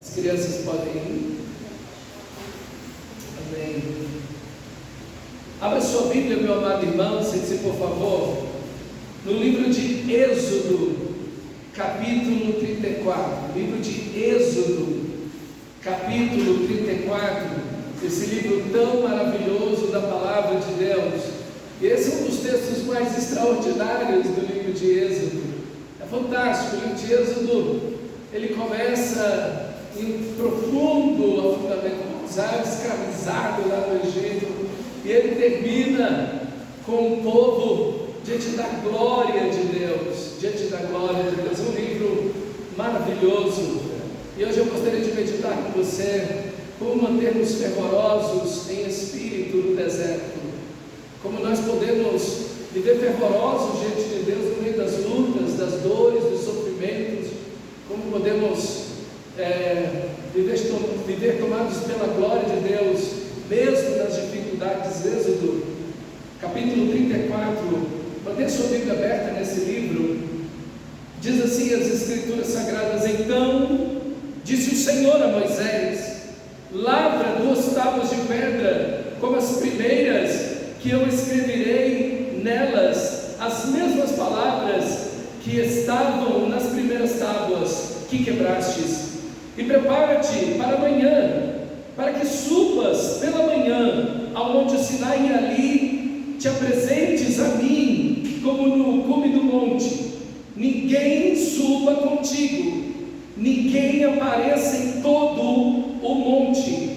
As crianças podem ir. Amém. Abra sua Bíblia, meu amado irmão, se por favor, no livro de Êxodo, capítulo 34. Livro de Êxodo, capítulo 34. Esse livro tão maravilhoso da palavra de Deus. E esse é um dos textos mais extraordinários do livro de Êxodo. É fantástico. O livro de Êxodo, ele começa em profundo afundamento, escravizado lá no Egito, e ele termina com o povo diante da glória de Deus, diante da glória de Deus. Um livro maravilhoso. E hoje eu gostaria de meditar com você como mantermos fervorosos em espírito no deserto, como nós podemos viver fervorosos diante de Deus no meio das lutas, das dores, dos sofrimentos, como podemos viver tomados pela glória de Deus, mesmo nas dificuldades. Êxodo, capítulo 34, mantenha sua Bíblia aberta nesse livro. Diz assim as Escrituras Sagradas: Então disse o Senhor a Moisés: lavra 2 tábuas de pedra, como as primeiras, que eu escreverei nelas as mesmas palavras que estavam nas primeiras tábuas que quebrastes. E prepara-te para amanhã, para que subas pela manhã ao monte Sinai, e ali te apresentes a mim como no cume do monte. Ninguém suba contigo, ninguém apareça em todo o monte,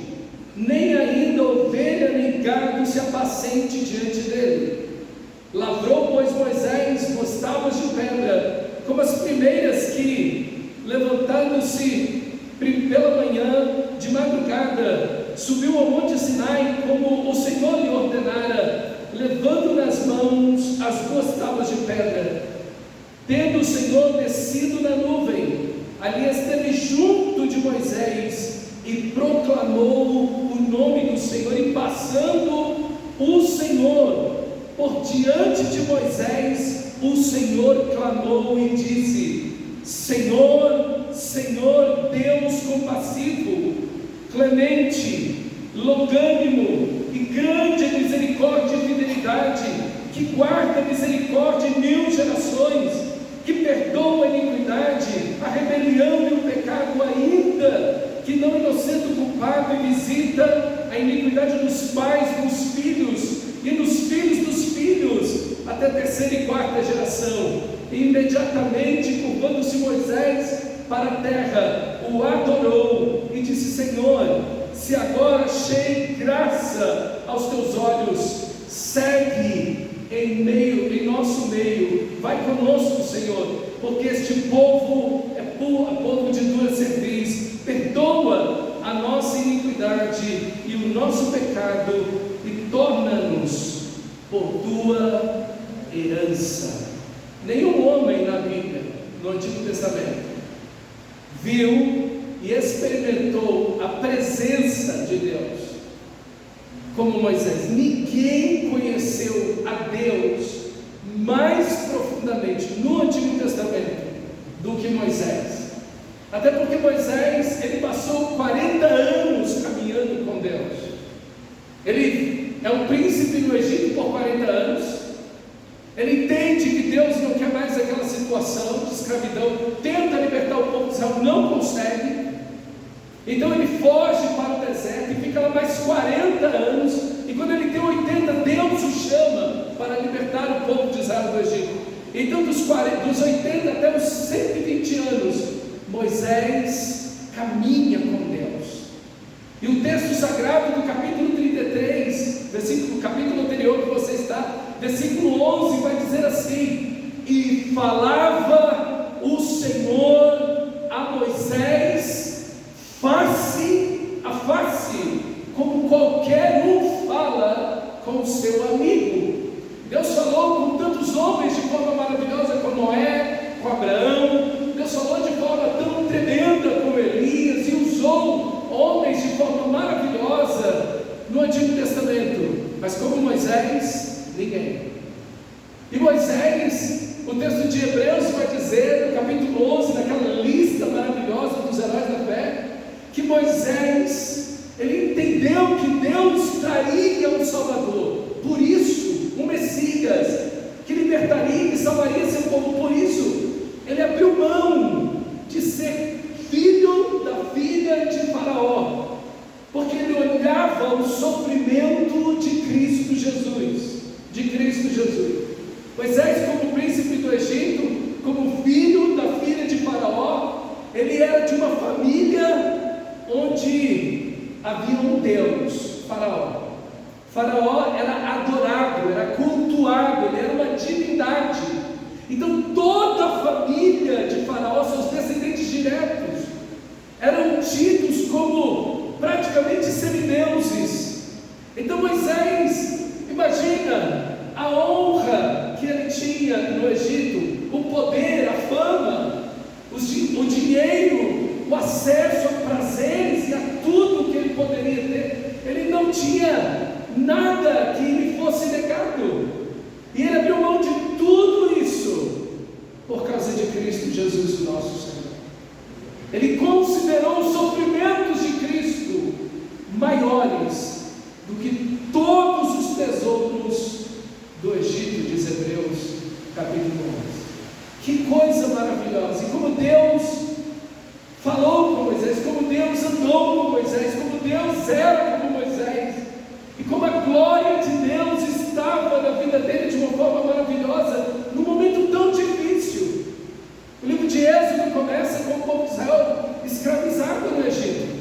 nem ainda ovelha nem gado se apacente diante dele. Lavrou, pois, Moisés 2 tábuas de pedra, como as primeiras que, levantando-se pela manhã, de madrugada, subiu ao monte Sinai, como o Senhor lhe ordenara, levando nas mãos as 2 tábuas de pedra. Tendo o Senhor descido na nuvem, ali esteve junto de Moisés, e proclamou o nome do Senhor. E passando o Senhor por diante de Moisés, o Senhor clamou e disse: Senhor, Senhor, Deus compassivo, clemente, longânimo e grande em misericórdia e fidelidade, que guarda misericórdia em 1000 gerações, que perdoa a iniquidade, a rebelião e o pecado, ainda que não inocente o culpado, e visita a iniquidade dos pais nos filhos, e nos filhos dos filhos, até a 3ª e 4ª geração. E imediatamente, curvando-se Moisés para a terra, o adorou e disse: Senhor, se agora achei graça aos teus olhos, segue em nosso meio, vai conosco, Senhor, porque este povo é povo de dura cerviz. Perdoa a nossa iniquidade e o nosso pecado, e torna-nos por tua herança. Nenhum homem na Bíblia, no Antigo Testamento, viu e experimentou a presença de Deus como Moisés. Ninguém conheceu a Deus mais profundamente no Antigo Testamento do que Moisés. Até porque Moisés, ele passou 40 anos caminhando com Deus. Ele é um príncipe no Egito por 40 anos. Ele entende que Deus não quer mais aquela situação de escravidão, tenta libertar o povo de Israel, não consegue. Então ele foge para o deserto e fica lá mais 40 anos, e quando ele tem 80, Deus o chama para libertar o povo de Israel do Egito. Então dos 80 até os 120 anos, Moisés caminha com Deus. E o texto sagrado do capítulo 33, versículo, capítulo anterior que você está, versículo 11, vai dizer assim: E falava o Senhor a Moisés face a face, como qualquer um fala com o seu amigo. Deus falou com tantos homens de forma maravilhosa, com Noé, com Abraão. Deus falou de forma tão tremenda com Elias, e usou homens de forma maravilhosa no Antigo Testamento. Mas como Moisés, ninguém. E Moisés, o texto de Hebreus vai dizer, no capítulo 11, naquela lista maravilhosa dos Moisés, ele entendeu que Deus traria um Salvador, por isso, um Messias, que libertaria e salvaria seu povo. Por isso, ele abriu mão de ser filho da filha de Faraó, porque ele olhava o sofrimento de Cristo Jesus. Moisés, como príncipe do Egito, como filho da filha de Faraó, ele era de uma família onde havia um Deus, Faraó. Faraó era adorado, era cultuado, ele era uma divindade. Então toda a família de Faraó, seus descendentes diretos, eram tidos como praticamente semideuses. Então Moisés, imagina a honra que ele tinha no Egito, o poder, a fama, o dinheiro, o acesso a prazeres e a tudo que ele poderia ter. Ele não tinha nada que lhe fosse negado, e ele abriu mão de tudo isso por causa de Cristo Jesus, o nosso Senhor. Ele considerou os sofrimentos de Cristo maiores do que todos os tesouros do Egito, diz Hebreus capítulo 11. Que coisa maravilhosa! E como Deus falou com Moisés, como Deus andou com Moisés, como Deus era com Moisés, e como a glória de Deus estava na vida dele de uma forma maravilhosa, num momento tão difícil. O livro de Êxodo começa com o povo de Israel escravizado no Egito.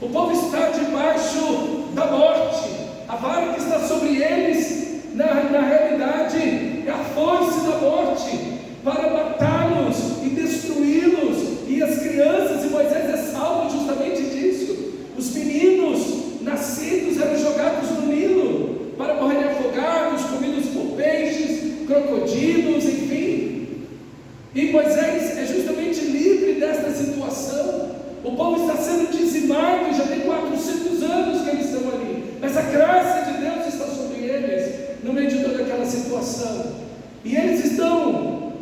O povo está debaixo da morte, a vara que está sobre eles, na realidade, é a foice da morte, para matá-los e destruí-los, e as crianças, e Moisés é salvo justamente disso. Os meninos nascidos eram jogados no Nilo, para morrerem afogados, comidos por peixes, crocodilos, enfim. E Moisés é justamente livre desta situação. O povo está sendo dizimado, e já tem 400 anos que eles estão ali, mas a graça de Deus está sobre eles, no meio de toda aquela situação, e eles estão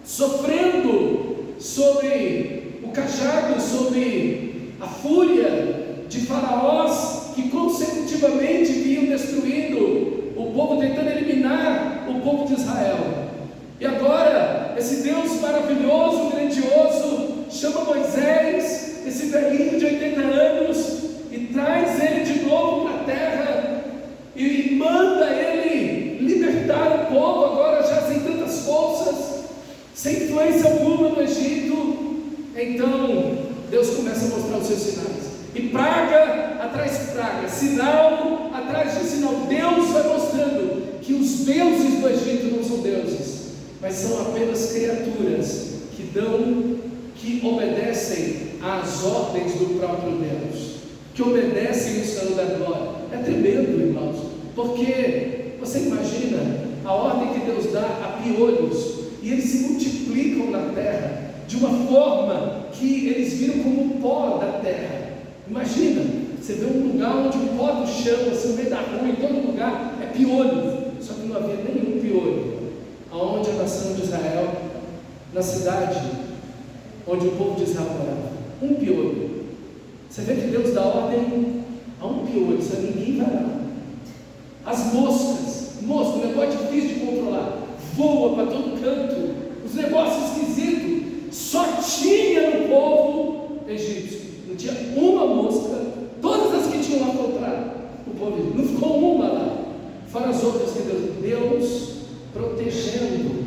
sofrendo sobre o cajado, sobre a fúria de faraós que consecutivamente vinham destruindo o povo, tentando eliminar o povo de Israel. E agora esse Deus maravilhoso, grandioso, chama Moisés, esse velhinho de 80 anos, e traz ele de novo para a terra, e manda ele libertar o povo, agora já sem tantas forças, sem influência alguma no Egito. Então Deus começa a mostrar os seus sinais, e praga atrás de praga, sinal atrás de sinal. Deus vai mostrando que os deuses do Egito não são deuses, mas são apenas criaturas que obedecem às ordens do próprio Deus, que obedecem o Senhor da glória. É tremendo, irmãos, porque você imagina a ordem que Deus dá a piolhos, e eles se multiplicam na terra de uma forma que eles viram como pó da terra. Imagina, você vê um lugar onde o pó do chão, assim, no meio da rua, em todo lugar, é piolho, só que não havia nenhum piolho aonde a nação de Israel, na cidade onde o povo de Israel morava, um piolho. Você vê que Deus dá ordem a um piolho, só ninguém vai lá. As moscas, o negócio difícil de controlar, voa para todo canto, os negócios esquisitos, só tinha no povo egípcio, não tinha uma mosca, todas as que tinham lá contra o povo egípcio, não ficou uma lá, fora as outras que Deus protegendo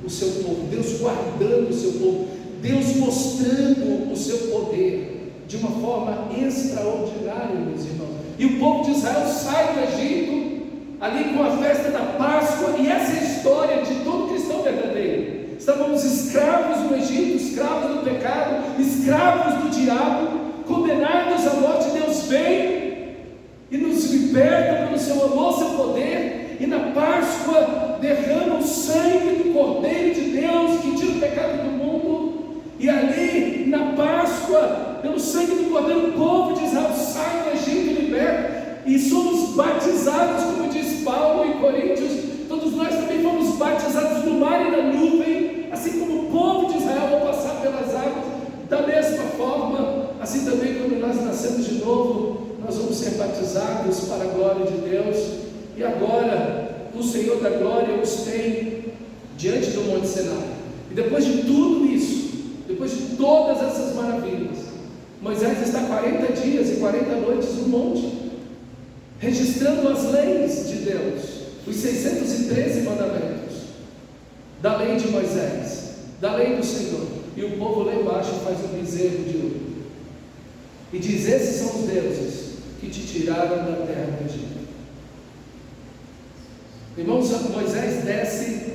o seu povo, Deus guardando o seu povo, Deus mostrando o seu poder de uma forma extraordinária, meus irmãos. E o povo de Israel sai do Egito ali com a festa da Páscoa, e essa é a história de todo cristão verdadeiro. Estávamos escravos no Egito, escravos do pecado, escravos do diabo, condenados à morte. Deus vem e nos liberta pelo seu amor, seu poder, e na Páscoa derrama o sangue do Cordeiro de Deus que tira o pecado do mundo. E ali na Páscoa, pelo sangue do Cordeiro, o povo de Israel sai do Egito liberto, e somos batizados, como diz Paulo em Coríntios. Todos nós também fomos batizados no mar e na nuvem, assim como o povo de Israel ao passar pelas águas. Da mesma forma, as Assim também, quando nós nascemos de novo, nós vamos ser batizados para a glória de Deus. E agora, o Senhor da glória os tem diante do Monte Sinai. E depois de tudo isso, depois de todas essas maravilhas, Moisés está 40 dias e 40 noites no monte, registrando as leis de Deus, os 613 mandamentos da lei de Moisés, da lei do Senhor. E o povo lá embaixo faz um bezerro de ouro e diz: esses são os deuses que te tiraram da terra do Egito. Irmãos, Moisés desce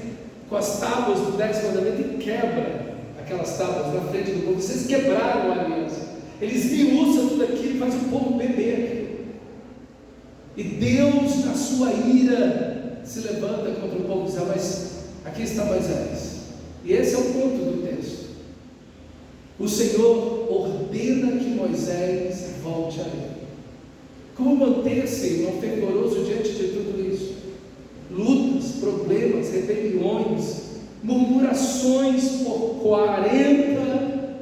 com as tábuas do 10 mandamentos e quebra aquelas tábuas na frente do povo. Vocês quebraram a aliança. Eles esmiuçam tudo aquilo e faz o povo beber aquilo. E Deus, na sua ira, se levanta contra o povo de Israel. Mas aqui está Moisés, e esse é o ponto do texto. O Senhor ordena que Moisés volte a ele. Como manter-se, irmão, fervoroso diante de tudo isso? Lutas, problemas, rebeliões, murmurações por 40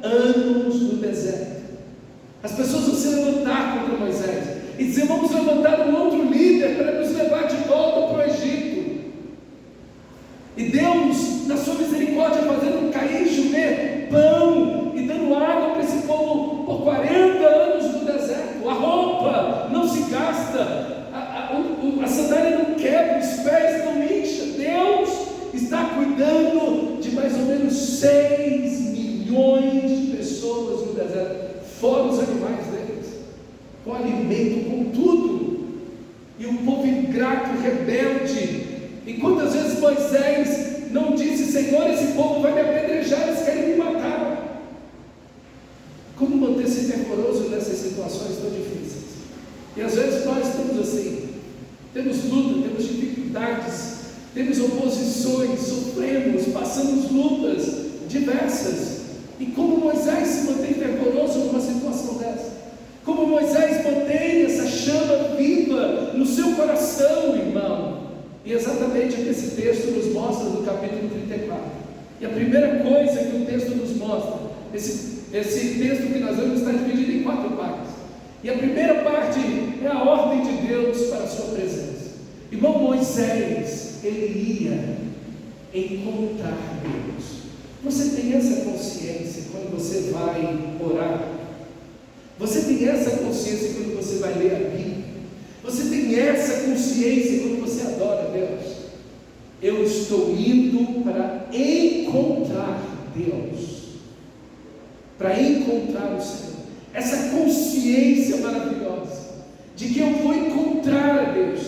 anos no deserto. As pessoas vão se levantar contra Moisés e dizer: vamos levantar um outro líder para nos levar de volta para o Egito. E Deus, na sua misericórdia, fazendo cair e chover pão e dando água para esse povo por 40 anos no deserto. A roupa não se gasta, a sandália não quebra, os pés não incham. Deus está cuidando de mais ou menos 6 milhões de pessoas no deserto, fora os animais deles, com alimento, com tudo. E o povo ingrato, rebelde. E quantas vezes Moisés não disse: Senhor, esse povo vai me apedrejar, eles querem me matar. Como manter-se fervoroso nessas situações tão difíceis? E às vezes nós estamos assim, temos luta, temos dificuldades, temos oposições, sofremos, passamos lutas diversas. E como Moisés se mantém fervoroso numa situação dessa? Como Moisés mantém essa chama viva no seu coração, irmão? E exatamente o que esse texto nos mostra no capítulo 34. E a primeira coisa que o texto nos mostra, esse texto que nós vamos estar dividido em 4 partes. E a primeira parte é a ordem de Deus para a sua presença. Irmão, Moisés, ele ia encontrar Deus. Você tem essa consciência quando você vai orar? Você tem essa consciência quando você vai ler a Bíblia? Você tem essa consciência quando você adora Deus? Eu estou indo para encontrar Deus, para encontrar o Senhor. Essa consciência maravilhosa de que eu vou encontrar a Deus,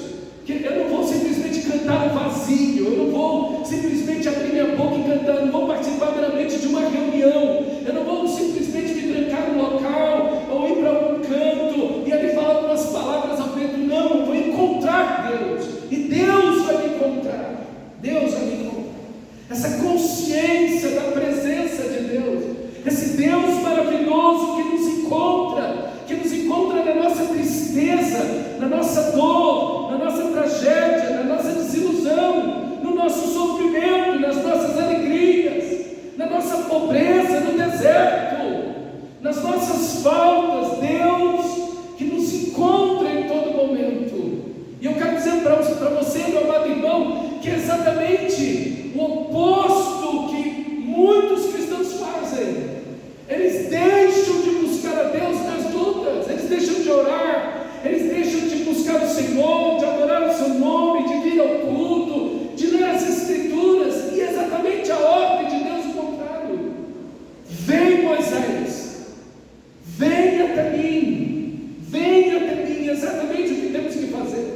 que eu não vou simplesmente cantar no vazio, eu não vou simplesmente abrir minha boca e cantar, eu não vou participar meramente de uma reunião, eu não vou simplesmente me trancar no local ou ir para algum canto e ali falar umas palavras ao vento. Não, eu vou encontrar Deus, e Deus vai me encontrar. Deus vai me encontrar. Essa consciência da presença de Deus, esse Deus maravilhoso que nos encontra na nossa tristeza, na nossa dor, na nossa tragédia, na nossa desilusão, no nosso sofrimento, nas nossas alegrias, na nossa pobreza, no deserto, nas nossas faltas. Deus que nos encontra em todo momento. E eu quero dizer para você, meu amado irmão, que é exatamente o oposto que muitos cristãos fazem. Eles deixam de buscar a Deus nas lutas, eles deixam de orar, eles deixam de buscar o Senhor, de adorar o seu nome, de vir ao culto, de ler as Escrituras. E exatamente a ordem de Deus o contrário. Vem, Moisés, vem até mim, exatamente o que temos que fazer.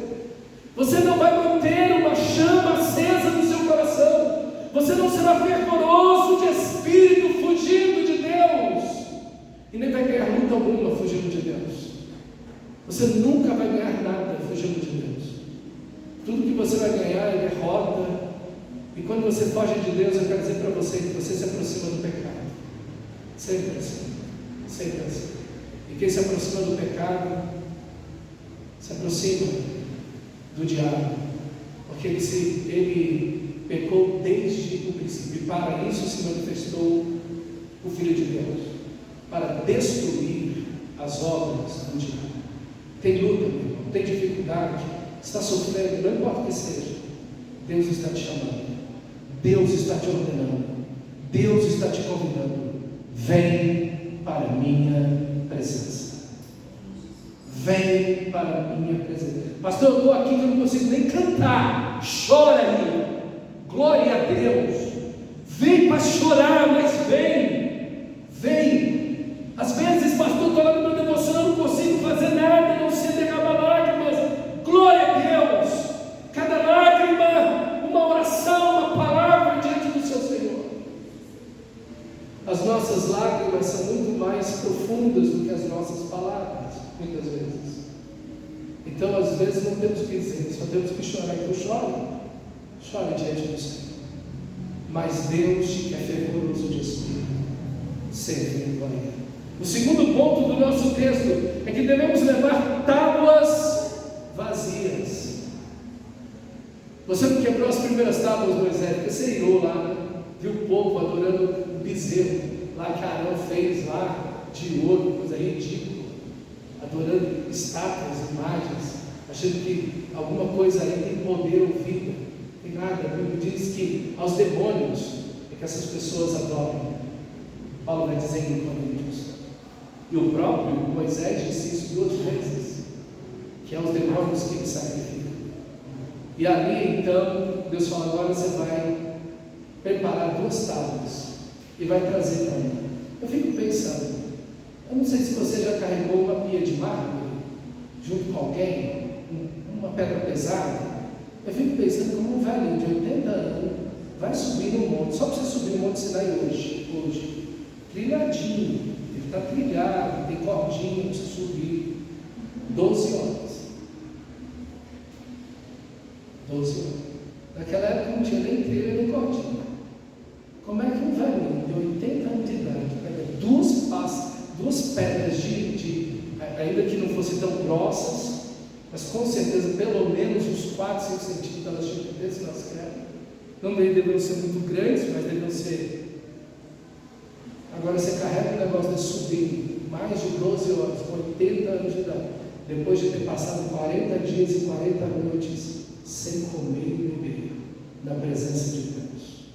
Você não vai manter uma chama acesa no seu coração, você não será fervoroso de espírito fugindo de Deus, e nem vai ganhar luta alguma fugindo de Deus. Você nunca vai ganhar nada fugindo de Deus. Tudo que você vai ganhar é derrota. E quando você foge de Deus, eu quero dizer para você que você se aproxima do pecado. Sempre assim, sempre assim. E quem se aproxima do pecado se aproxima do diabo, porque ele pecou desde o princípio, e para isso se manifestou o Filho de Deus, para destruir as obras do diabo. Tem luta, meu irmão, tem dificuldade, está sofrendo, não importa o que seja, Deus está te chamando, Deus está te ordenando, Deus está te convidando. Vem para a minha presença. Vem para a minha presença. Pastor, eu estou aqui que eu não consigo nem cantar. Chora aí. Glória a Deus. Vem para chorar, mas vem. Vem. Às vezes, pastor, estou lá no meu devoção, eu não consigo fazer nada, não sei derramar lágrimas. Glória a Deus. Cada lágrima, uma oração, uma palavra diante do seu Senhor. As nossas lágrimas são muito mais profundas do que as nossas palavras, muitas vezes. Então, às vezes, não temos que dizer, só temos que chorar. Então, chore diante do Senhor. Mas Deus te quer fervoroso de espírito, sem vergonha. O segundo ponto do nosso texto é que devemos levar tábuas vazias. Você não quebrou as primeiras tábuas, Moisés, porque você irou lá, né? Viu o povo adorando o bezerro lá que Arão fez lá de ouro, coisa ridícula, adorando estátuas, imagens, achando que alguma coisa ali tem poder ou vida. Tem nada. A Bíblia diz que aos demônios é que essas pessoas adoram. Paulo vai dizer em Coríntios. E o próprio Moisés disse isso 2 vezes, que é aos demônios que ele sacrifica. E ali então Deus fala: agora você vai preparar 2 tábuas e vai trazer para mim. Eu fico pensando, eu não sei se você já carregou uma pia de mármore junto com alguém, uma pedra pesada. Eu fico pensando como um velhinho de 80 anos vai subir no monte, só para você subir no Monte Sinai hoje, trilhadinho, ele está trilhado, tem cordinha para você subir, 12 horas. 12 horas. Naquela época não tinha nem trilha nem cordinha. Como é que um velhinho de 80 anos de idade pega 2 pedras ainda que não fossem tão grossas, mas com certeza pelo menos uns 4, 5 centímetros elas tinham que ter, se nós queremos. Não deveriam ser muito grandes, mas deveriam ser. Agora você carrega um negócio de subir mais de 12 horas, com 80 anos de idade, depois de ter passado 40 dias e 40 noites sem comer e beber, na presença de Deus.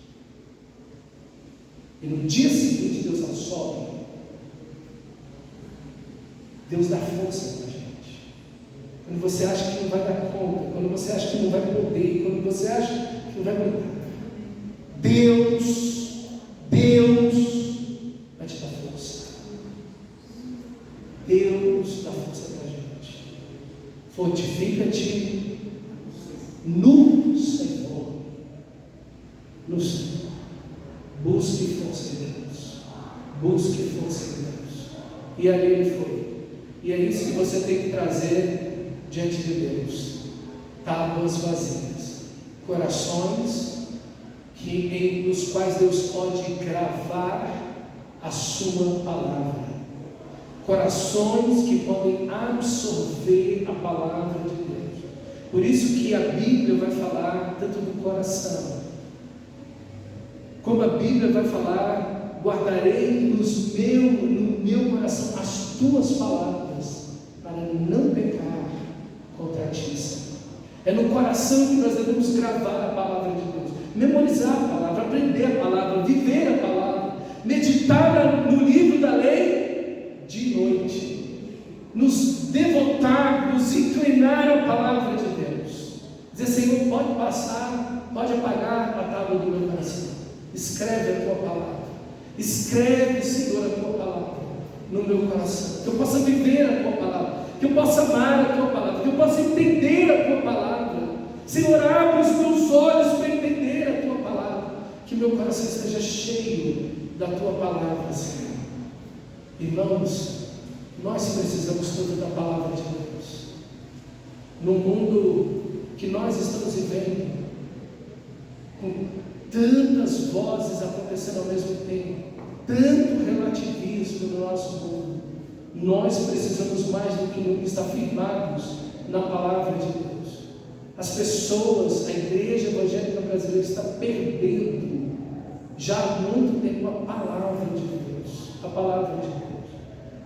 E no dia seguinte Deus assobe. Deus dá força para a gente. Quando você acha que não vai dar conta, quando você acha que não vai poder, quando você acha que não vai aguentar, Deus vai te dar força. Deus dá força para a gente. Fortifica-te no Senhor. No Senhor. Busque força em Deus. Busque força em Deus. E ali ele foi. E é isso que você tem que trazer diante de Deus. Tábuas vazias. Corações nos quais Deus pode gravar a sua palavra. Corações que podem absorver a palavra de Deus. Por isso que a Bíblia vai falar tanto do coração. Como a Bíblia vai falar: guardarei no meu coração as tuas palavras, para não pecar contra ti, Senhor. É no coração que nós devemos gravar a palavra de Deus, memorizar a palavra, aprender a palavra, viver a palavra, meditar no livro da lei de noite, nos devotar, nos inclinar à palavra de Deus. Dizer: Senhor, pode passar, pode apagar a tábua do meu coração. Escreve a tua palavra. Escreve, Senhor, a tua palavra no meu coração. Que eu possa viver a tua palavra. Que eu possa amar a tua palavra. Que eu possa entender a tua palavra. Senhor, abre os meus olhos para entender a tua palavra. Que meu coração esteja cheio da tua palavra, Senhor. Irmãos, nós precisamos tanto da palavra de Deus. No mundo que nós estamos vivendo, com tantas vozes acontecendo ao mesmo tempo, tanto relativismo no nosso mundo, nós precisamos mais do que nunca estar firmados na palavra de Deus. As pessoas, a igreja evangélica brasileira está perdendo já há muito tempo a palavra de Deus. A palavra de Deus.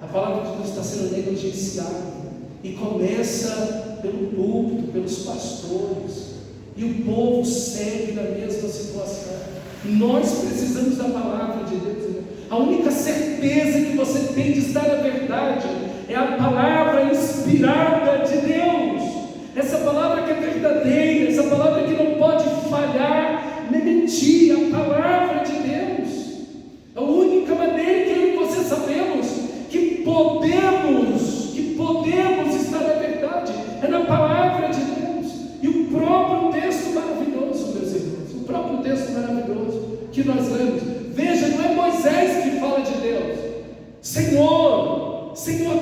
A palavra de Deus está sendo negligenciada. E começa pelo púlpito, pelos pastores. E o povo segue na mesma situação. Nós precisamos da palavra de Deus, irmão. A única certeza que você tem de estar na verdade é a palavra inspirada de Deus. Essa palavra que é verdadeira, essa palavra que não pode falhar nem mentir, a palavra de Deus. A única maneira que eu e você sabemos que podemos estar na verdade é na palavra de Deus. E o próprio texto maravilhoso, meus irmãos, o próprio texto maravilhoso que nós lemos, veja, não é Moisés que fala de Deus. Senhor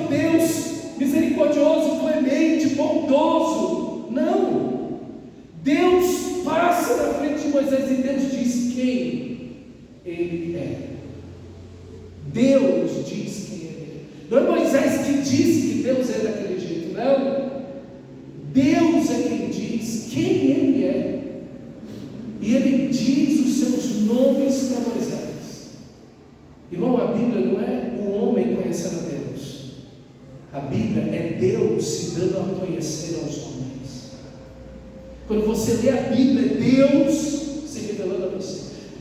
Deus misericordioso, clemente, bondoso. Não, Deus passa na frente de Moisés e Deus diz quem Ele é. Deus diz quem Ele é. Não é Moisés que diz que Deus é daquele jeito, não. Deus é quem diz quem Ele é. E Ele diz os seus nomes para Moisés. Irmão, a Bíblia não é o homem conhecendo a Deus. A Bíblia é Deus se dando a conhecer aos homens. Quando você lê a Bíblia, é Deus se revelando a você.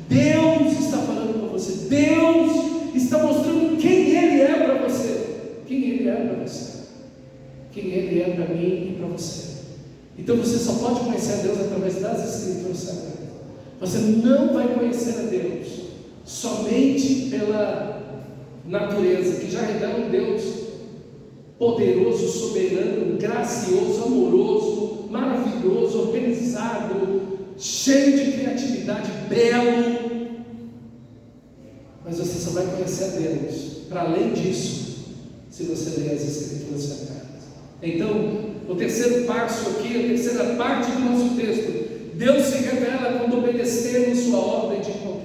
Deus está falando com você. Deus está mostrando quem Ele é para você. Quem Ele é para você. Quem Ele é para mim e para você. Então você só pode conhecer a Deus através das Escrituras Sagradas. Você não vai conhecer a Deus somente pela natureza, que já revela um Deus poderoso, soberano, gracioso, amoroso, maravilhoso, organizado, cheio de criatividade, belo. Mas você só vai conhecer a Deus, para além disso, se você ler as Escrituras Sagradas. Então, o terceiro passo aqui, a terceira parte do nosso texto, Deus se revela quando obedecemos sua ordem de encontrar.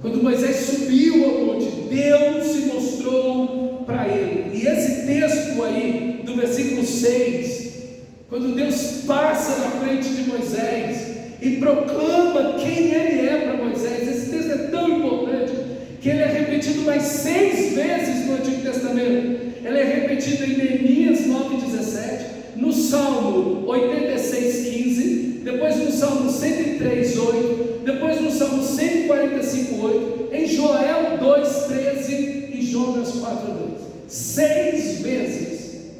Quando Moisés subiu ao monte, Deus se mostrou para ele. E esse texto aí, do versículo 6, quando Deus passa na frente de Moisés e proclama quem Ele é para Moisés, esse texto é tão importante que ele é repetido mais 6 vezes no Antigo Testamento. Ele é repetido em Neemias 9,17, no Salmo 86,15, depois no Salmo 103,8, depois no Salmo 145,8, em Joel 2,13 e Jonas 4,2. 6 vezes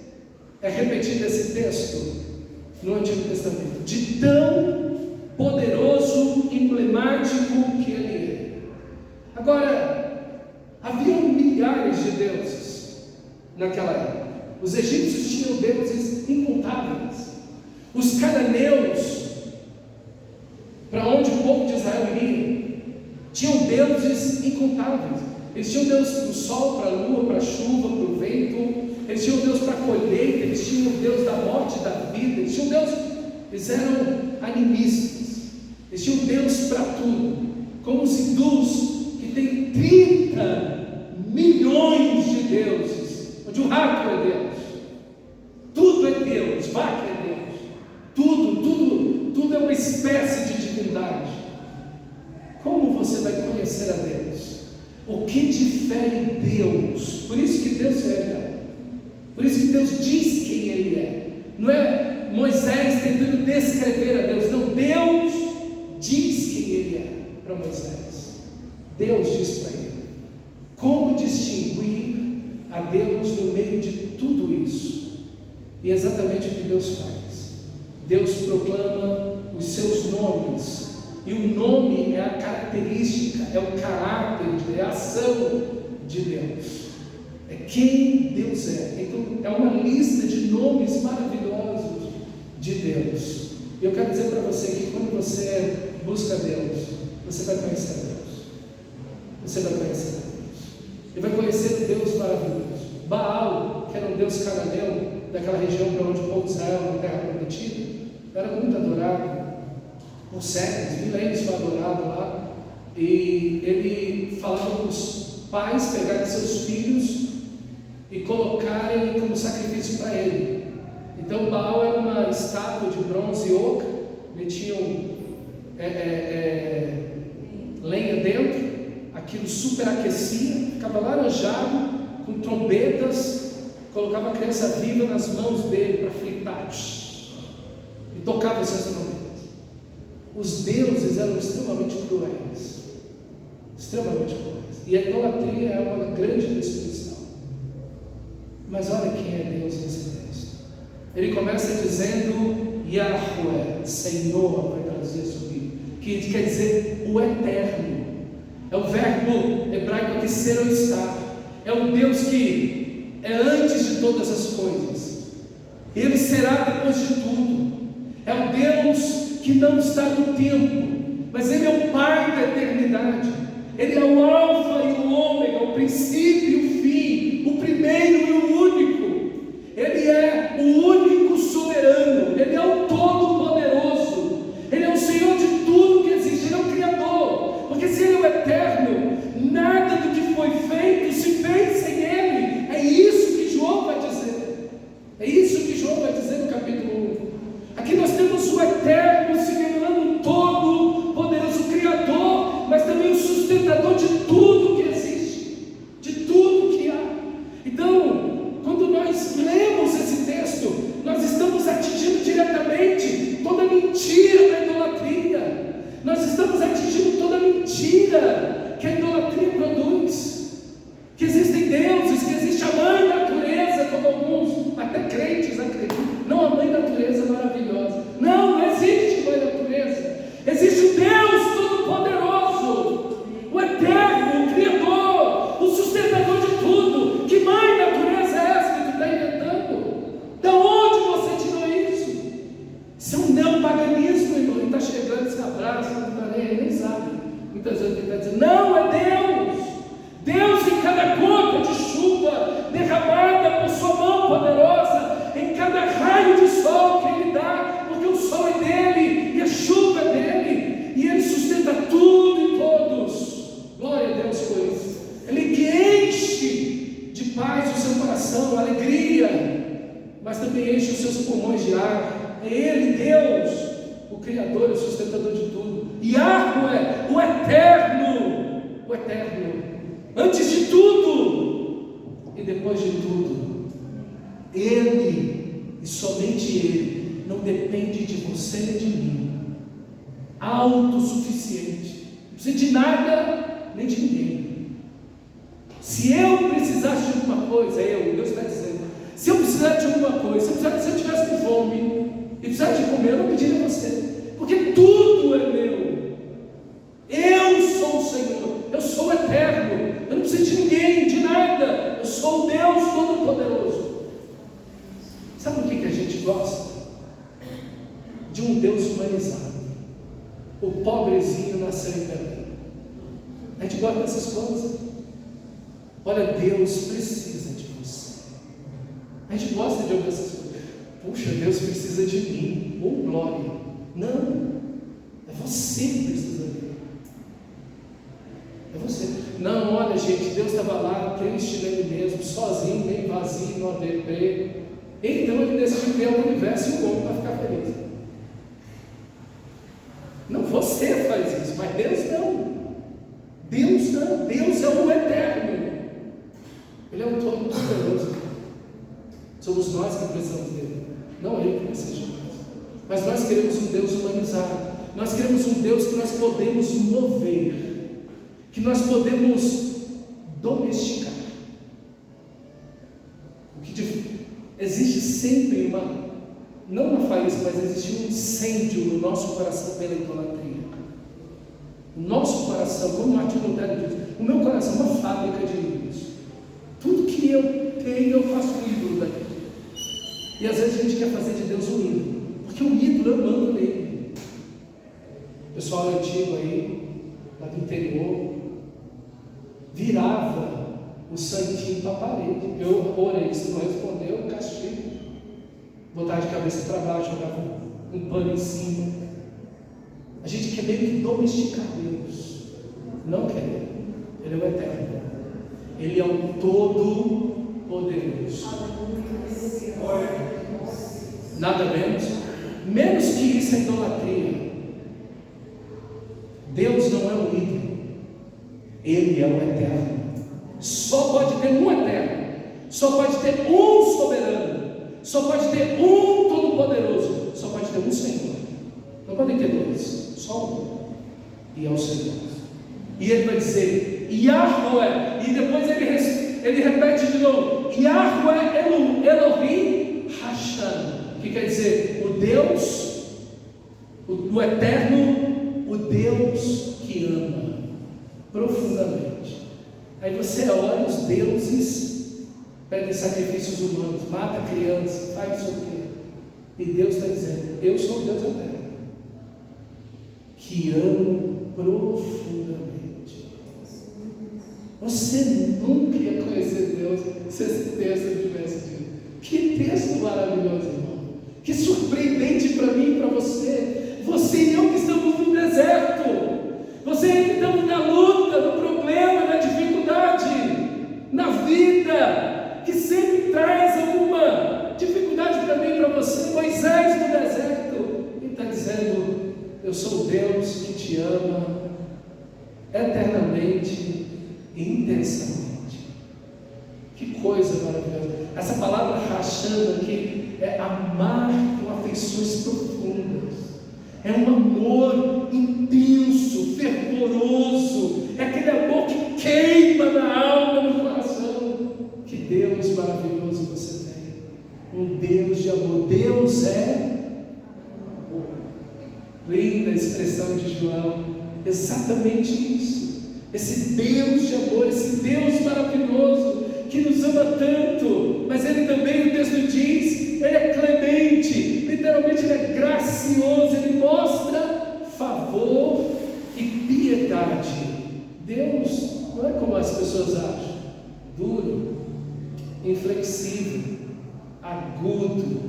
é repetido esse texto no Antigo Testamento, de tão poderoso, emblemático que ele é. Agora, havia milhares de deuses naquela época. Os egípcios tinham deuses incontáveis. Os cananeus, para onde o povo de Israel iria, tinham deuses incontáveis. Eles tinham Deus para o sol, para a lua, para a chuva, para o vento. Eles tinham Deus para a colheita. Eles tinham Deus da morte e da vida. Eles tinham Deus, eles eram animistas. Eles tinham Deus para tudo. Como os hindus, que têm 30 milhões de deuses, onde o rato é Deus, tudo é Deus, vaca é Deus, tudo é uma espécie de divindade. Como você vai conhecer a Deus? O que difere Deus? Por isso que Deus é real. Por isso que Deus diz quem Ele é. Não é Moisés tentando descrever a Deus, não. Deus diz quem Ele é para Moisés. Deus diz para ele. Como distinguir a Deus no meio de tudo isso? E é exatamente o que Deus faz. Deus proclama os seus nomes. E o nome é a característica, é o caráter, é a ação de Deus. É quem Deus é. Então é uma lista de nomes maravilhosos de Deus. E eu quero dizer para você que quando você busca Deus, você vai conhecer a Deus. Você vai conhecer a Deus. E vai conhecer o Deus maravilhoso. Baal, que era um Deus cananeu, daquela região para onde o povo de Israel, na terra prometida, era muito adorado. Por séculos, milênios foi adorado lá. E ele falava para os pais pegarem seus filhos e colocarem como sacrifício para ele. Então Baal era uma estátua de bronze e oca, metiam lenha dentro, aquilo superaquecia, ficava laranjado, com trombetas, colocava a criança viva nas mãos dele para fritar, e tocava essas trombetas. Os deuses eram extremamente cruéis, e a idolatria é uma grande destruição. Mas olha quem é Deus nesse texto. Ele começa dizendo Yahweh, Senhor, vai trazer subir, que quer dizer o eterno. É o verbo hebraico aqui, ser ou estar. É um Deus que é antes de todas as coisas. Ele será depois de tudo. É um Deus que não está no tempo, mas Ele é o Pai da eternidade. Ele é o Alfa e o Ômega, o princípio e o fim, o primeiro e o único. Ele é o único soberano. Ele é o todo-poderoso. Ele é o Senhor de tudo que existe. Ele é o Criador. Porque se Ele é o eterno, nada do que foi feito se fez sem Ele. É isso que João vai dizer. É isso que João vai dizer no capítulo 1. Aqui nós temos o eterno se revelando o todo-poderoso Criador, mas também o sustentador de tudo que existe, de tudo que há. Então, quando nós lemos esse texto, nós estamos atingindo diretamente toda a mentira da idolatria. Nós estamos atingindo toda a mentira que a idolatria produz. Que existem deuses, que existe a mãe natureza, como alguns, até crentes acreditam. Não, a mãe natureza maravilhosa. Não existe mãe natureza. Existe o Deus Todo-Poderoso, o Eterno, o Criador, o sustentador de tudo. Que mãe natureza é essa que tu está inventando? Da onde você tirou isso? Isso é um neopaganismo, irmão. Ele está chegando, se abraça, não está nem sabe. Muitas vezes ele está dizendo, não, é Deus. Deus em cada gota de chuva derramada por sua mão poderosa, em cada raio de sol que Ele dá, porque o sol é dele e a chuva é dele, e Ele sustenta tudo e todos. Glória a Deus por isso. Ele que enche de paz o seu coração, alegria, mas também enche os seus pulmões de ar. É Ele, Deus, o Criador e o sustentador de tudo. Yahweh, o Eterno, antes de tudo e depois de tudo. Ele, e somente Ele, não depende de você nem de mim. Autossuficiente, não precisa de nada nem de ninguém. Se eu precisasse de alguma coisa, Deus está dizendo, se eu precisasse de alguma coisa, se eu estivesse com fome e precisasse de comer, eu não pediria a você, porque tudo é meu. Eu sou o Senhor, eu sou o eterno, eu não preciso de ninguém, de nada, eu sou o Deus Todo-Poderoso. Sabe o que a gente gosta? De um Deus humanizado. O pobrezinho nasceu em Belém. A gente gosta dessas coisas. Olha, Deus precisa de você. A gente gosta de ouvir essas coisas. Puxa, Deus precisa de mim. Oh, glória. Não, é você que precisa dele. É você. Não, olha, gente, Deus estava lá, triste nele mesmo, sozinho, meio vazio, no ADP. Então Ele decidiu criar o universo e o homem para ficar feliz. Não, você faz isso, mas Deus não. Deus não. Deus é o eterno. Ele é o todo-poderoso. Somos nós que precisamos dele, não Ele que precisa de nós. Mas nós queremos um Deus humanizado. Nós queremos um Deus que nós podemos mover, que nós podemos domesticar. O que existe sempre não uma faísca, mas existe um incêndio no nosso coração pela idolatria. O nosso coração, como Martim Lutero diz, o meu coração é uma fábrica de ídolos. Tudo que eu tenho, eu faço um ídolo daquilo. E às vezes a gente quer fazer de Deus um ídolo, porque o ídolo eu mando nele. O pessoal antigo aí, lá do interior, virava o santinho para a parede. Eu orei, se não respondeu, castigo. Botava de cabeça para baixo, jogava um pano em cima. A gente quer meio que domesticar Deus. Não quer. Ele é o eterno. Ele é o todo-poderoso. Nada menos. Menos que isso é idolatria. Deus não é um ídolo. Ele é o eterno. Só pode ter um eterno. só pode ter um soberano, só pode ter um todo-poderoso, só pode ter um Senhor. Não podem ter dois, só um. E é o Senhor. E ele vai dizer Yahweh, e depois ele repete de novo Yahweh Elohim Hashem, que quer dizer o Deus, o eterno, o Deus que ama profundamente. Aí você olha, os deuses pedem sacrifícios humanos, mata crianças, faz isso aqui, e Deus está dizendo: eu sou o Deus eterno, que amo profundamente. Você nunca ia conhecer Deus se esse texto não tivesse dito. Que texto maravilhoso, irmão. Que surpreendente para mim e para você. Você e eu que estamos no deserto. Você e eu que estamos na luta, no problema, na dificuldade, na vida, que sempre traz alguma dificuldade para mim e para você. Moisés no deserto, ele está dizendo: eu sou o Deus que te ama eternamente e intensamente. Que coisa maravilhosa. Essa palavra Hashem aqui é amar com afeições profundas, é um amor intenso, fervoroso, é aquele amor que queima na alma, no coração. Que Deus maravilhoso você tem, um Deus de amor. Deus é amor. Linda a expressão de João, exatamente isso. Esse Deus de amor, esse Deus maravilhoso, que nos ama tanto, mas Ele também, o texto diz, Ele é clemente, literalmente Ele é gracioso, Ele mostra favor e piedade. Deus não é como as pessoas acham, duro, inflexível, agudo,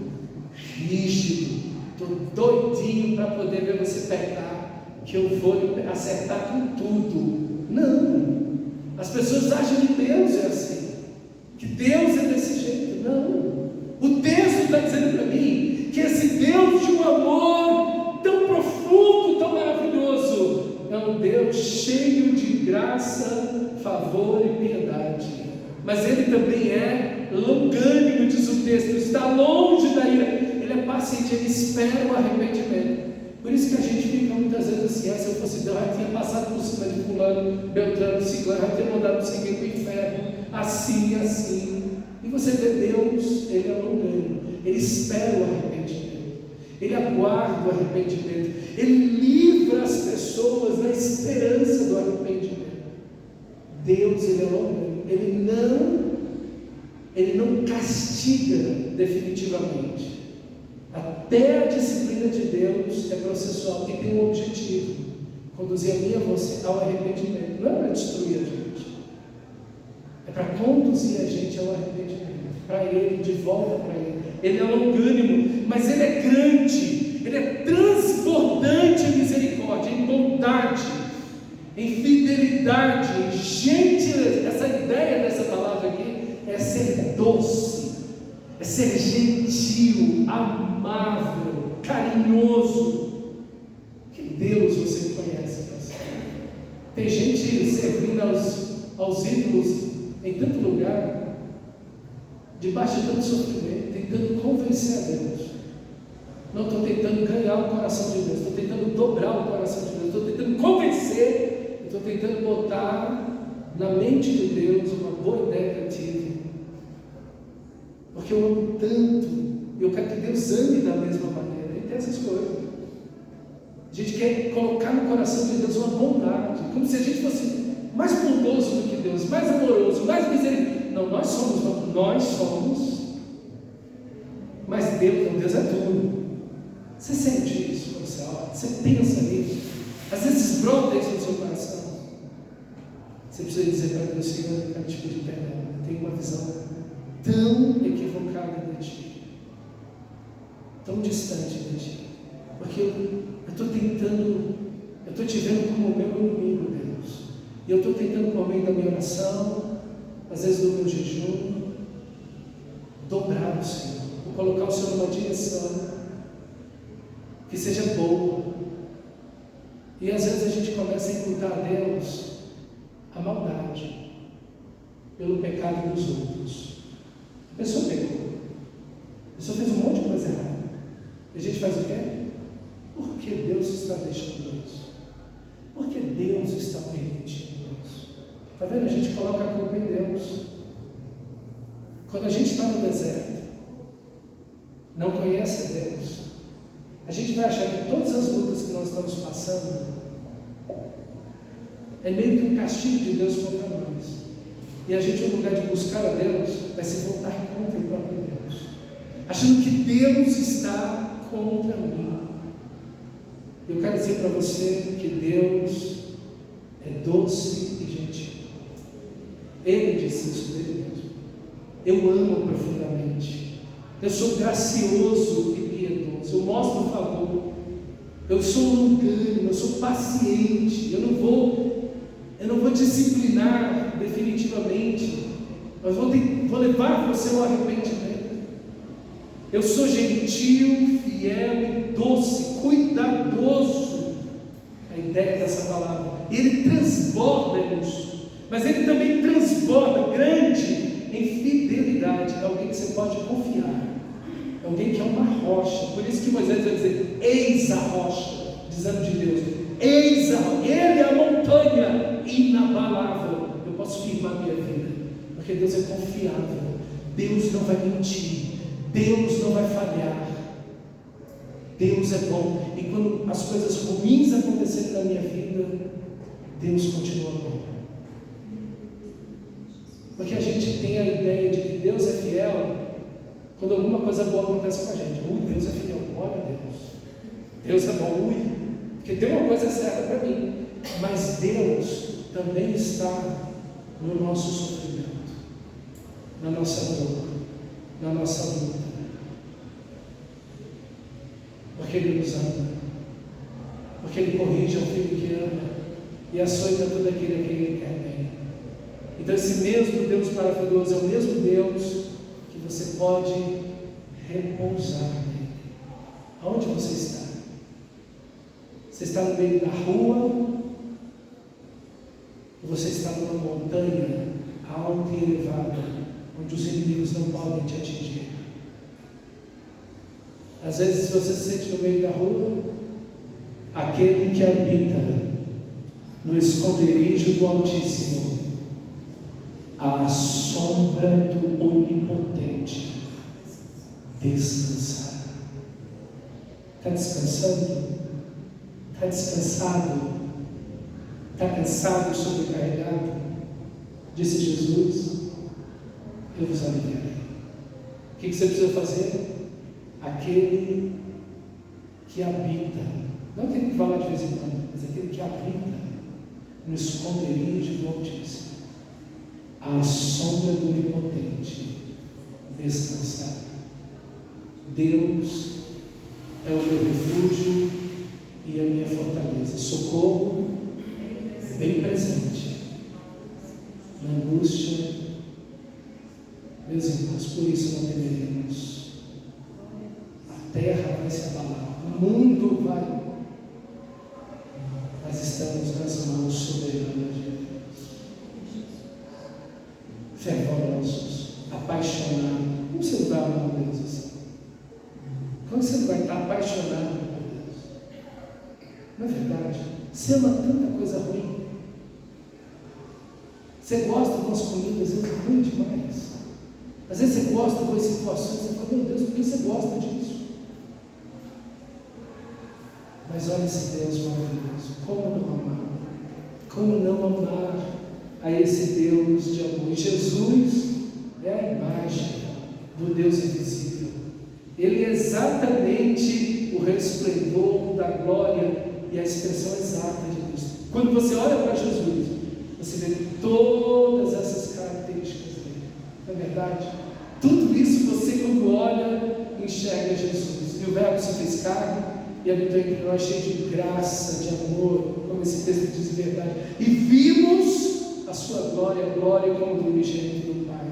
rígido, estou doidinho para poder ver você pecar, que eu vou acertar com tudo. Não, as pessoas acham que Deus é assim, que Deus é desse jeito. Não, o texto está dizendo para mim que esse Deus de um amor tão profundo, tão maravilhoso, é um Deus cheio de graça, favor e piedade. Mas Ele também é longânimo, diz o texto, está longe da ira. Ele é paciente, Ele espera o arrependimento. Por isso que a gente fica muitas vezes assim: se eu fosse Deus, já tinha passado por cima de fulano, Beltrano, Ciclano, já tinha mandado seguir para o inferno, assim e assim. E você vê Deus, Ele é longânimo, Ele espera o arrependimento, Ele aguarda o arrependimento, Ele livra as pessoas na esperança do arrependimento. Deus, Ele é longânimo, Ele não castiga definitivamente. Até a disciplina de Deus é processual e tem um objetivo: conduzir a mim e a você ao arrependimento. Não é para destruir a gente, é para conduzir a gente ao arrependimento, para Ele, de volta para Ele. Ele é longânimo, mas Ele é grande, Ele é transbordante em misericórdia, em bondade, em fidelidade, em gentileza. Essa ideia dessa palavra aqui é ser doce, é ser gentil, amável, carinhoso. Que Deus você conhece, pastor? Tem gente servindo aos ídolos em tanto lugar, debaixo de tanto sofrimento, tentando convencer a Deus. Não estou tentando ganhar o coração de Deus, estou tentando dobrar o coração de Deus, estou tentando convencer, estou tentando botar na mente de Deus uma boa ideia que eu tive. Porque eu amo tanto, e eu quero que Deus ame da mesma maneira. E tem essas coisas. A gente quer colocar no coração de Deus uma bondade, como se a gente fosse mais bondoso do que Deus, mais amoroso, mais misericordioso. Não, nós somos. Mas Deus é tudo. Você sente isso quando você ora? Você pensa nisso? Às vezes brota isso no seu coração. Você precisa dizer para Deus: Senhor, eu quero te pedir perdão. Eu tenho uma visão tão equivocada de ti, tão distante de ti, porque eu estou te vendo como o meu inimigo, Deus, e eu estou tentando, por meio da minha oração, às vezes do meu jejum, dobrar o Senhor, vou colocar o Senhor numa direção que seja boa. E às vezes a gente começa a imputar a Deus a maldade pelo pecado dos outros. A pessoa pecou. A pessoa fez um monte de coisa errada. E a gente faz o quê? Por que Deus está deixando isso? Por que Deus está permitindo isso? Está vendo? A gente coloca a culpa em Deus. Quando a gente está no deserto, não conhece Deus, a gente vai achar que todas as lutas que nós estamos passando é meio que um castigo de Deus contra nós. E a gente, no lugar de buscar a Deus, vai se voltar contra o próprio Deus, achando que Deus está contra mim. Eu quero dizer para você que Deus é doce e gentil. Ele disse isso dele mesmo. Eu amo profundamente. Eu sou gracioso e piedoso. Eu mostro favor. Eu sou longânimo. Eu sou paciente. Eu não vou disciplinar definitivamente, mas vou levar você ao arrependimento. Eu sou gentil, fiel e doce, cuidadoso. A ideia dessa palavra. Ele transborda isso, mas ele também transborda grande em fidelidade. É alguém que você pode confiar, é alguém que é uma rocha. Por isso que Moisés vai dizer: eis a rocha, dizendo de Deus, eis a rocha, ele é a montanha inabalável. Eu posso firmar minha vida, porque Deus é confiável. Deus não vai mentir, Deus não vai falhar. Deus é bom. E quando as coisas ruins acontecerem na minha vida, Deus continua bom. Porque a gente tem a ideia de que Deus é fiel quando alguma coisa boa acontece com a gente. Deus é fiel, glória a Deus. Deus é bom, porque tem uma coisa certa para mim. Mas Deus também está no nosso sofrimento, na nossa dor, na nossa luta. Porque Ele nos ama, porque Ele corrige ao filho que ama e açoita todo aquele a quem Ele quer bem. Então esse mesmo Deus maravilhoso é o mesmo Deus que você pode repousar nele. Aonde você está? Você está no meio da rua? Ou você está numa montanha alta e elevada, onde os inimigos não podem te atingir? Às vezes, se você se sente no meio da rua, aquele que habita no esconderijo do Altíssimo, à sombra do Onipotente, descansar. Está descansando? Está descansado? Está cansado, sobrecarregado? Disse Jesus: eu vos aliviarei. O que você precisa fazer? Aquele que habita, não aquele que vai lá de vez em quando, mas aquele que habita no esconderijo do Altíssimo, à sombra do Onipotente, descansar. Deus é o meu refúgio e a minha fortaleza, socorro bem presente na angústia. Meus irmãos, por isso não temeremos. A terra vai se abalar, o mundo vai, mas estamos nas mãos soberanas de Deus. Fervorosos, apaixonados. Como você vai amar Deus assim? Como você vai estar apaixonado por Deus? Não é verdade? Você ama tanta coisa ruim. Você gosta de umas comidas, às vezes, ruim demais. Às vezes você gosta de umas situações, você fala: meu Deus, por que você gosta disso? Mas olha esse Deus maravilhoso. Como não amar? Como não amar a esse Deus de amor? E Jesus é a imagem do Deus invisível. Ele é exatamente o resplendor da glória e a expressão exata de Deus. Quando você olha para Jesus, você vê todas essas características dele. Não é verdade? Tudo isso você, quando olha, enxerga Jesus. E o Verbo se fez carne e habitou entre nós, cheio de graça, de amor, como esse texto diz, de verdade. E vimos a sua glória, a glória como do unigênito do Pai.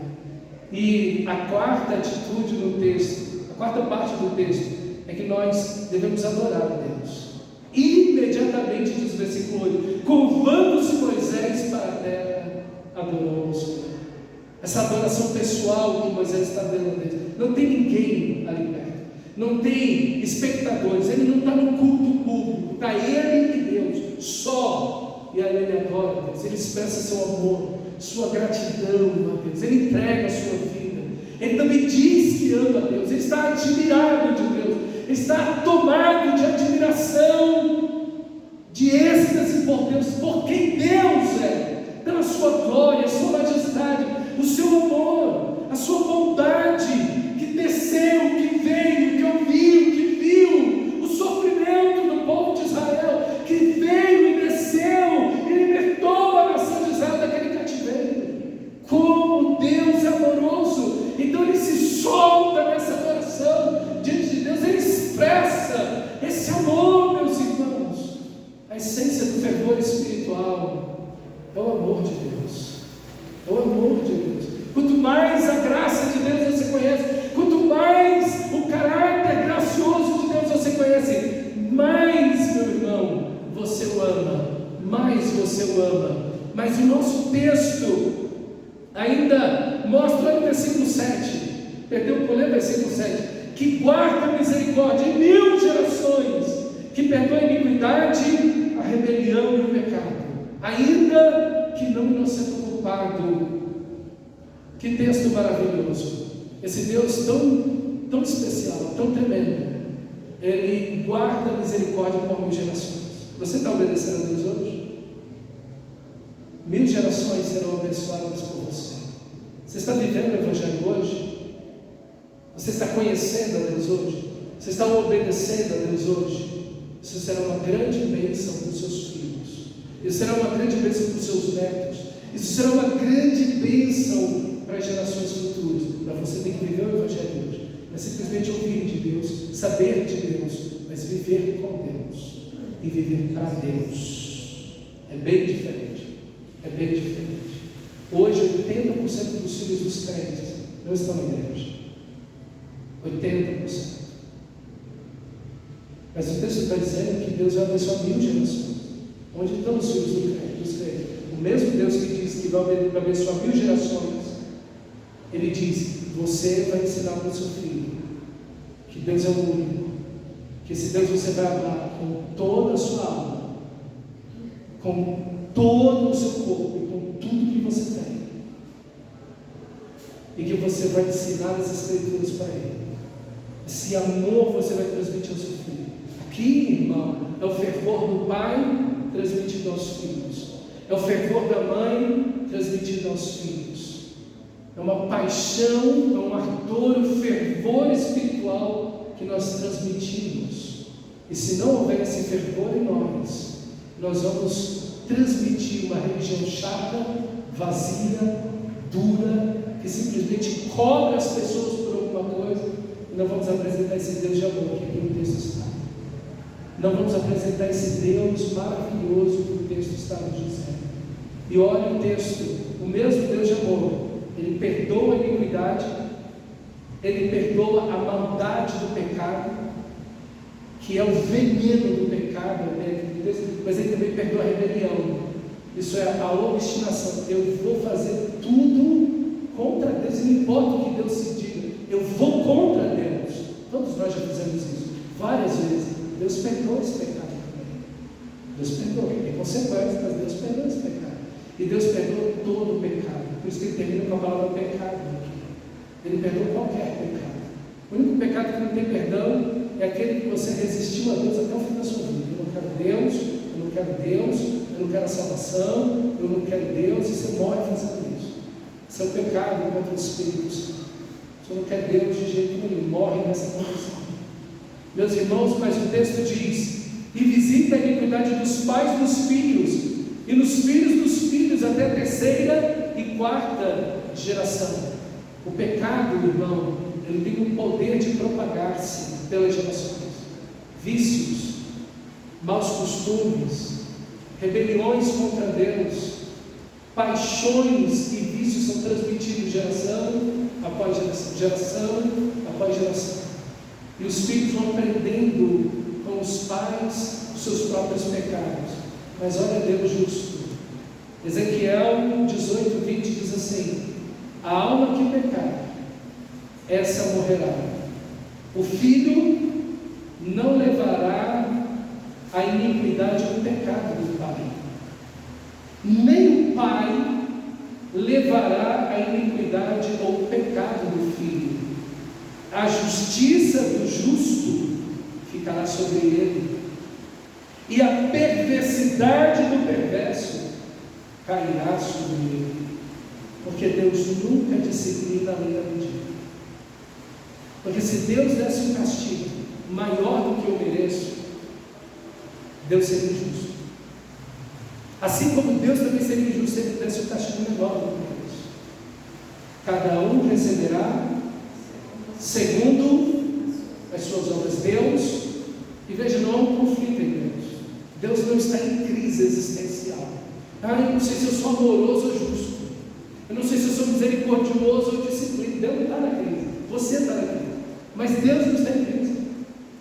E a quarta atitude no texto, a quarta parte do texto, é que nós devemos adorar a Deus. Imediatamente, diz o versículo 8: curvando-se Moisés para a terra, adorou o Senhor. essa adoração pessoal que Moisés está dando a Deus. Não tem ninguém ali perto, não tem espectadores, ele não está no culto público, está ele e Deus, só, e aí ele adora a Deus, ele expressa seu amor, sua gratidão a Deus, ele entrega a sua vida, ele também diz que ama a Deus, ele está admirado de Deus, ele está tomado de admiração, de êxtase por Deus, por quem Deus é, pela sua glória, a sua majestade, o seu amor, a sua bondade, que desceu, que veio, que ouviu, que viu o sofrimento do povo de Israel, que veio e desceu e libertou a nação de Israel daquele cativeiro. Como Deus é amoroso! Então ele se solta nessa adoração diante de Deus, ele expressa esse amor, meus irmãos. A essência do fervor espiritual é o amor de Deus, é o amor de Deus. Quanto mais a graça de Deus você conhece, quanto mais o caráter gracioso de Deus você conhece, mais, meu irmão, você o ama, mais você o ama. Mas o nosso texto ainda mostra no versículo 7, perdeu por ler o versículo 7, que guarda a misericórdia em 1000 gerações, que perdoa a iniquidade, a rebelião e o pecado, ainda que não inocente o culpado. Que texto maravilhoso! Esse Deus tão especial, tão tremendo, Ele guarda a misericórdia por 1000 gerações. Você está obedecendo a Deus hoje? 1000 gerações serão abençoadas por você. Você está vivendo o Evangelho hoje? Você está conhecendo a Deus hoje? Você está obedecendo a Deus hoje? Isso será uma grande bênção para os seus filhos. Isso será uma grande bênção para os seus netos. Isso será uma grande bênção para as gerações futuras. Mas você tem que viver o Evangelho hoje. Não é simplesmente ouvir de Deus, saber de Deus, mas viver com Deus e viver para Deus. É bem diferente. É bem diferente. Hoje, 80% dos filhos dos crentes não estão na igreja. 80%. Mas o texto está dizendo que Deus vai abençoar 1000 gerações. Onde estão os filhos dos crentes? O mesmo Deus que diz que vai abençoar 1000 gerações, Ele diz: você vai ensinar para o seu filho que Deus é o único, que esse Deus você vai amar com toda a sua alma, com todo o seu corpo e com tudo que você tem, e que você vai ensinar as Escrituras para ele. Esse amor você vai transmitir ao seu filho. Aqui, irmão, é o fervor do pai transmitido aos filhos, é o fervor da mãe transmitido aos filhos. É uma paixão, é um ardor, um fervor espiritual que nós transmitimos. E se não houver esse fervor em nós vamos transmitir uma religião chata, vazia, dura, que simplesmente cobra as pessoas por alguma coisa, e não vamos apresentar esse Deus de amor que aqui no texto está. Não vamos apresentar esse Deus maravilhoso que o texto está nos dizendo. E olha o texto, o mesmo Deus de amor, Ele perdoa a iniquidade, Ele perdoa a maldade do pecado, que é o veneno do pecado, mas Ele também perdoa a rebelião. Isso é a obstinação. Eu vou fazer tudo contra Deus, e não importa o que Deus se diga, eu vou contra Deus. Todos nós já fizemos isso várias vezes. Deus perdoa esse pecado também. Deus perdoa, tem consequências, mas Deus perdoa esse pecado. E Deus perdoa todo o pecado. Por isso que Ele termina com a palavra pecado aqui. Ele perdoa qualquer pecado. O único pecado que não tem perdão é aquele que você resistiu a Deus até o fim da sua vida. Eu não quero Deus, eu não quero Deus, eu não quero a salvação, eu não quero Deus, e você morre fazendo isso. Isso é o pecado contra o Espírito Santo. Você não quer Deus de jeito nenhum, morre nessa condição. Meus irmãos, mas o texto diz: e visita a iniquidade dos pais dos filhos, e nos filhos dos filhos até a 3ª e 4ª geração. O pecado, irmão, ele tem o poder de propagar-se pelas gerações. Vícios, maus costumes, rebeliões contra Deus, paixões e vícios são transmitidos geração após geração, geração após geração. E os filhos vão aprendendo com os pais os seus próprios pecados. Mas olha Deus justo. Ezequiel 18:20 diz assim: A alma que pecar, essa morrerá. O filho não levará a iniquidade ou o pecado do pai, nem o pai levará a iniquidade ou o pecado do filho. A justiça do justo ficará sobre ele, e a perversidade do perverso cairá sobre ele, porque Deus nunca disciplina além da medida. Porque se Deus desse um castigo maior do que eu mereço, Deus seria injusto. Assim como Deus também seria injusto se Ele desse um castigo menor do que eu mereço. Cada um receberá segundo as suas obras. Deus, e veja, não há um conflito em Deus. Deus não está em crise existencial. Eu não sei se eu sou amoroso ou justo. Eu não sei se eu sou misericordioso ou disciplina. Deus não está na crise. Você está na crise. Mas Deus não está em crise.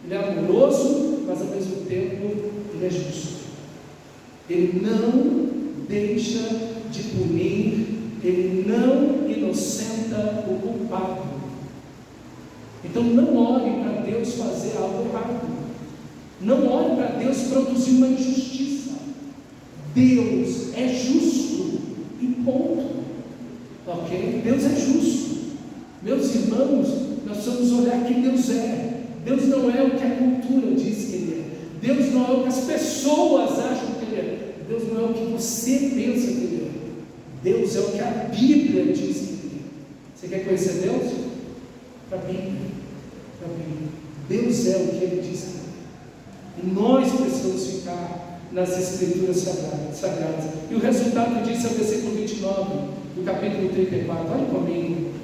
Ele é amoroso, mas ao mesmo tempo Ele é justo. Ele não deixa de punir, Ele não inocenta o culpado. Então não ore para Deus fazer algo errado. Não ore para Deus produzir uma injustiça. Deus é justo e ponto. Ok? Deus é justo. Meus irmãos, nós precisamos olhar quem Deus é. Deus não é o que a cultura diz que Ele é. Deus não é o que as pessoas acham que Ele é. Deus não é o que você pensa que Ele é. Deus é o que a Bíblia diz que Ele é. Você quer conhecer Deus? Para a Bíblia. Para a Bíblia. Deus é o que Ele diz que Ele é. E nós precisamos ficar nas Escrituras Sagradas. E o resultado disso é o versículo 29 do capítulo 34. Olha comigo.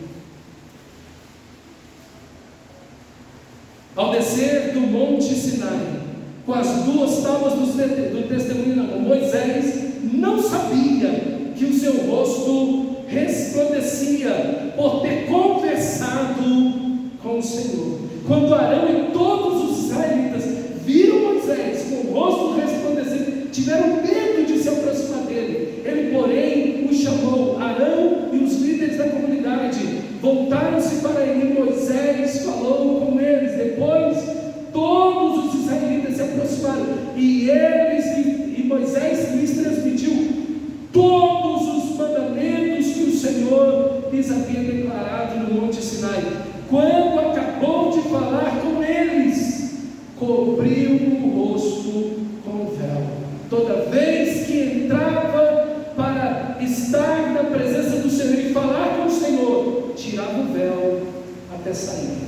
Ao descer do monte Sinai, com as duas tábuas do testemunho na mão, Moisés não sabia que o seu rosto resplandecia por ter conversado com o Senhor. Quando Arão e todos os israelitas viram Moisés com o rosto resplandecendo, tiveram medo de se aproximar dele. Ele, porém, o chamou. Arão e os líderes da comunidade voltaram-se para ele. Moisés falou com eles. Depois todos os israelitas se aproximaram, e Moisés lhes transmitiu todos os mandamentos que o Senhor lhes havia declarado no monte Sinai. Quando acabou de falar com eles, cobriu o rosto com o véu. Toda vez que entrava para estar na presença do Senhor e falar com o Senhor, tirava o véu até sair.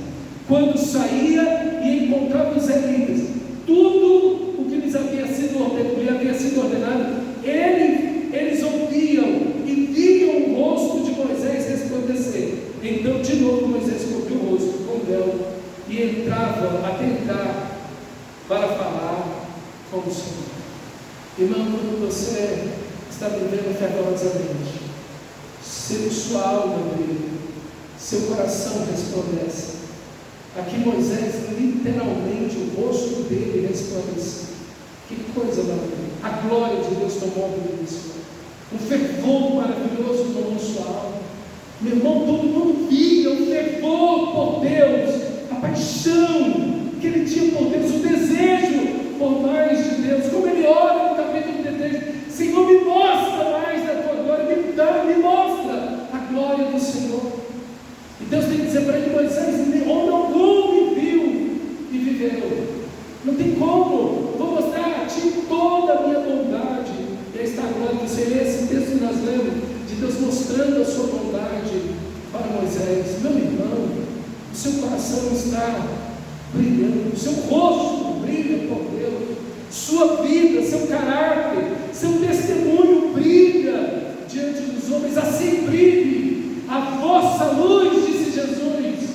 Quando saía e encontrava os israelitas, tudo o que lhes havia sido ordenado, eles ouviam e viam o rosto de Moisés resplandecer. Então de novo Moisés cobriu o rosto com o véu e entrava até entrar para falar com o Senhor. Irmão, quando você está vivendo fervorosamente, sua alma brilha, seu coração resplandece. Aqui Moisés, literalmente, o rosto dele resplandeceu. Que coisa maravilhosa! A glória de Deus tomou a vida desse homem. Um fervor maravilhoso tomou sua alma. Meu irmão, todo mundo via o fervor por Deus, a paixão que ele tinha por Deus, o desejo por mais de Deus. Como ele ora no capítulo 33, Senhor, me mostra mais da tua glória, me mostra a glória do Senhor. E Deus tem que dizer para ele: Moisés, homem algum me viu e viveu. Não tem como. Eu vou mostrar a ti toda a minha bondade. E aí está a glória do Senhor. Esse texto que nós lemos, de Deus mostrando a sua bondade para Moisés. Meu irmão, o seu coração está brilhando, o seu rosto brilha por Deus, sua vida, seu caráter, seu testemunho brilha diante dos homens. Assim brilhe a vossa luz, disse Jesus,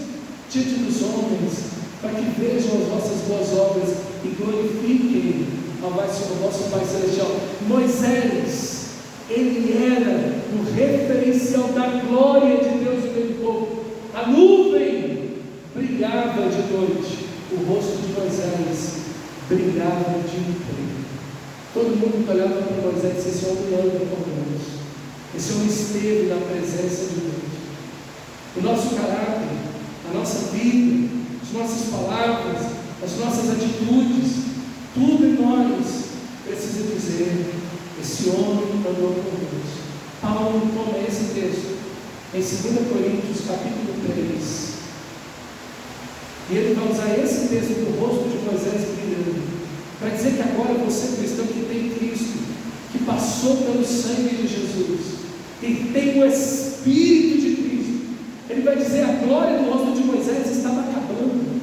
diante dos homens, para que vejam as vossas boas obras e glorifiquem ao vosso Pai Celestial. Moisés, ele era o referencial da glória de Deus no meio do povo. A nuvem brilhava de noite, o rosto de Moisés brilhava de dia. Todo mundo que olhava para Moisés e disse: esse homem anda com Deus, esse homem esteve na presença de Deus. o nosso caráter, a nossa vida, as nossas palavras, as nossas atitudes, tudo em nós precisa dizer: esse homem andou com Deus. Paulo toma esse texto em 2 Coríntios capítulo 3, e ele vai usar esse texto do rosto de Moisés brilhando, para dizer que agora você, cristão que tem Cristo, que passou pelo sangue de Jesus, e tem o Espírito de Cristo, ele vai dizer: a glória do rosto de Moisés estava acabando.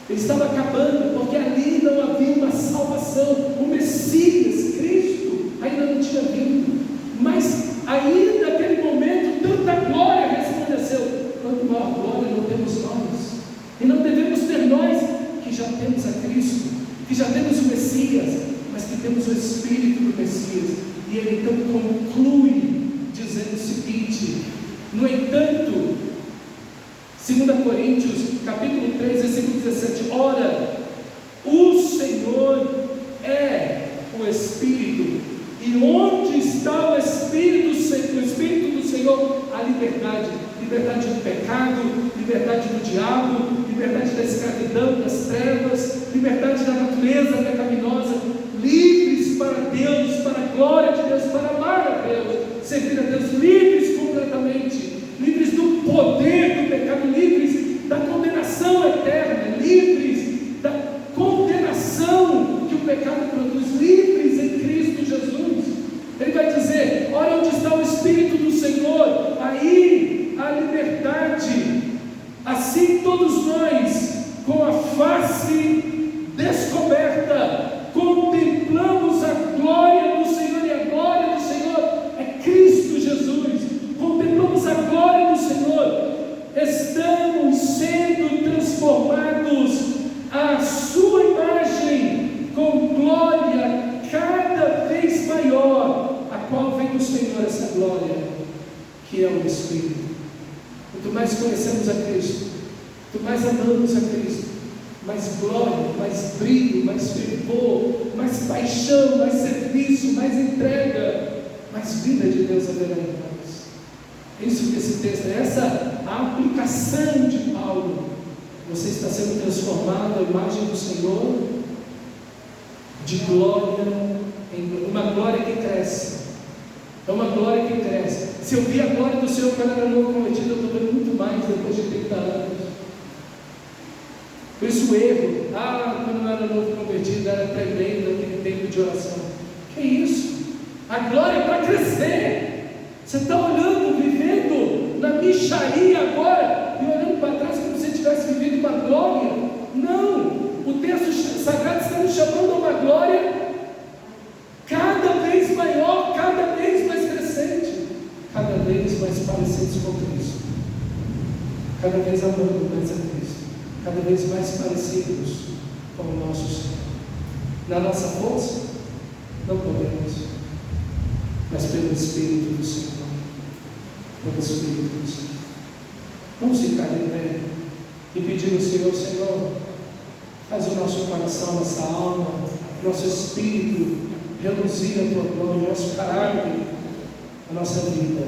Ele estava acabando porque ali não havia uma salvação. O Messias, Cristo, ainda não tinha vindo. Mas aí naquele momento tanta glória resplandeceu. Quanto maior glória não temos nós. E não devemos ter nós que já temos a Cristo, que já temos o Messias, mas que temos o Espírito do Messias. E ele então conclui dizendo o seguinte: no entanto, 2 Coríntios capítulo 3, versículo 17: ora, o Senhor é o Espírito, e onde está o Espírito do Senhor, há liberdade. Liberdade do pecado, liberdade do diabo, liberdade da escravidão, das trevas, liberdade da natureza pecaminosa, livres para Deus, para a glória de Deus, para amar a Deus, servir a Deus, livres completamente, livres do poder do pecado, livres da condenação eterna, livres da condenação que o pecado produz, livres em Cristo Jesus. Ele vai dizer: olha onde está o Espírito do Senhor, aí a liberdade. Assim todos nós, com a face descoberta, contemplamos a glória do Senhor, e a glória do Senhor é Cristo Jesus. Contemplamos a glória do Senhor, estamos sendo transformados à sua imagem, com glória cada vez maior, a qual vem do Senhor essa glória, que é o Espírito. Quanto mais conhecemos a Cristo, quanto mais amamos a Cristo, mais glória, mais brilho, mais fervor, mais paixão, mais serviço, mais entrega, mais vida de Deus haverá em nós. Isso que esse texto é, essa a aplicação de Paulo. Você está sendo transformado à imagem do Senhor, de glória em uma glória que cresce. É uma glória que cresce. Se eu vi a glória do Senhor quando era novo convertido, eu estou vendo muito mais depois de 30 anos. Por isso o erro: quando eu era novo convertido, era tremendo aquele tempo de oração. Que isso? A glória é para crescer. Você está olhando, vivendo na micharia agora, e olhando para trás como se tivesse vivido uma glória. Não! O texto sagrado está nos chamando a uma glória cada vez maior, cada vez mais crescente, cada vez mais parecidos com Cristo, cada vez amando mais a Cristo, cada vez mais parecidos com o nosso Senhor. Na nossa força, não podemos, mas pelo Espírito do Senhor, pelo Espírito do Senhor. Vamos ficar em pé e pedir ao Senhor: Senhor, faz o nosso coração, nossa alma, nosso espírito reluzir a tua glória, nosso caráter, a nossa vida.